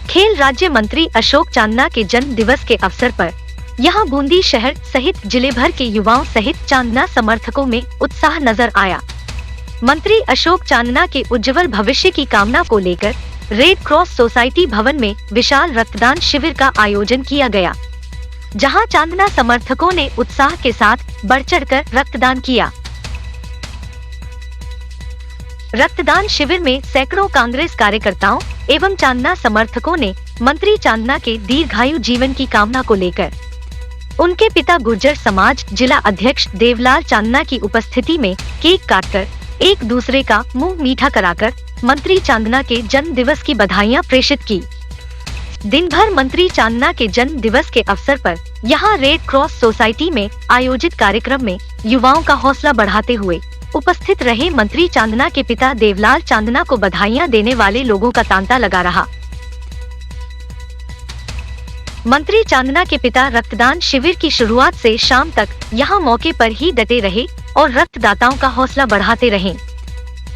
खेल राज्य मंत्री अशोक चांदना के जन्म दिवस के अवसर पर यहां बूंदी शहर सहित जिले भर के युवाओं सहित चांदना समर्थकों में उत्साह नजर आया। मंत्री अशोक चांदना के उज्जवल भविष्य की कामना को लेकर रेड क्रॉस सोसाइटी भवन में विशाल रक्तदान शिविर का आयोजन किया गया, जहां चांदना समर्थकों ने उत्साह के साथ बढ़ चढ़कर रक्तदान किया। रक्तदान शिविर में सैकड़ों कांग्रेस कार्यकर्ताओं एवं चांदना समर्थकों ने मंत्री चांदना के दीर्घायु जीवन की कामना को लेकर उनके पिता गुर्जर समाज जिला अध्यक्ष देवलाल चांदना की उपस्थिति में केक काटकर एक दूसरे का मुंह मीठा कराकर मंत्री चांदना के जन्म दिवस की बधाइयां प्रेषित की। दिन भर मंत्री चांदना के जन्म दिवस के अवसर पर यहां रेड क्रॉस सोसाइटी में आयोजित कार्यक्रम में युवाओं का हौसला बढ़ाते हुए उपस्थित रहे मंत्री चांदना के पिता देवलाल चांदना को बधाइयां देने वाले लोगों का तांता लगा रहा। मंत्री चांदना के पिता रक्तदान शिविर की शुरुआत से शाम तक यहां मौके पर ही डटे रहे और रक्तदाताओं का हौसला बढ़ाते रहे।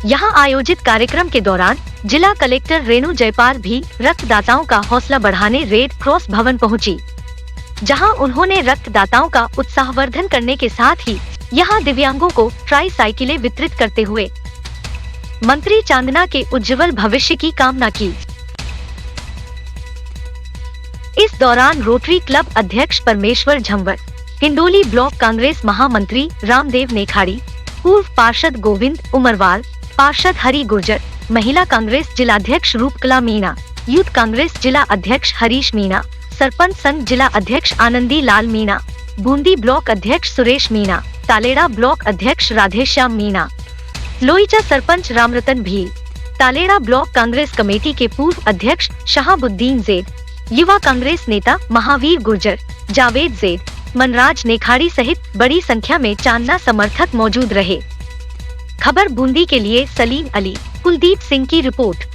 यहां आयोजित कार्यक्रम के दौरान जिला कलेक्टर रेणु जयपाल भी रक्तदाताओं का हौसला बढ़ाने रेड क्रॉस भवन पहुंची, जहां उन्होंने रक्तदाताओं का उत्साहवर्धन करने के साथ ही यहां दिव्यांगों को ट्राई साइकिलें वितरित करते हुए मंत्री चांदना के उज्जवल भविष्य की कामना की। इस दौरान रोटरी क्लब अध्यक्ष परमेश्वर झंवर, हिंडोली ब्लॉक कांग्रेस महामंत्री रामदेव नेखाड़ी, पूर्व पार्षद गोविंद उमरवाल, पार्षद हरि गुर्जर, महिला कांग्रेस जिलाध्यक्ष रूपकला मीणा, यूथ कांग्रेस जिला अध्यक्ष हरीश मीणा, सरपंच संघ जिला अध्यक्ष आनंदी लाल मीणा, बूंदी ब्लॉक अध्यक्ष सुरेश मीणा, तालेड़ा ब्लॉक अध्यक्ष राधेश्याम मीणा, लोईचा सरपंच रामरतन भील, तालेड़ा ब्लॉक कांग्रेस कमेटी के पूर्व अध्यक्ष शहाबुद्दीन ज़ैद, युवा कांग्रेस नेता महावीर गुर्जर, जावेद ज़ैद, मनराज नेखाड़ी सहित बड़ी संख्या में चांदना समर्थक मौजूद रहे। खबर बूंदी के लिए सलीम अली, कुलदीप सिंह की रिपोर्ट।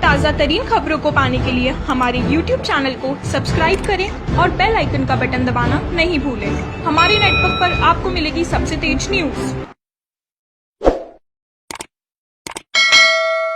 ताज़ा तरीन खबरों को पाने के लिए हमारे YouTube चैनल को सब्सक्राइब करें और बेल आइकन का बटन दबाना नहीं भूलें। हमारे नेटवर्क पर आपको मिलेगी सबसे तेज न्यूज़।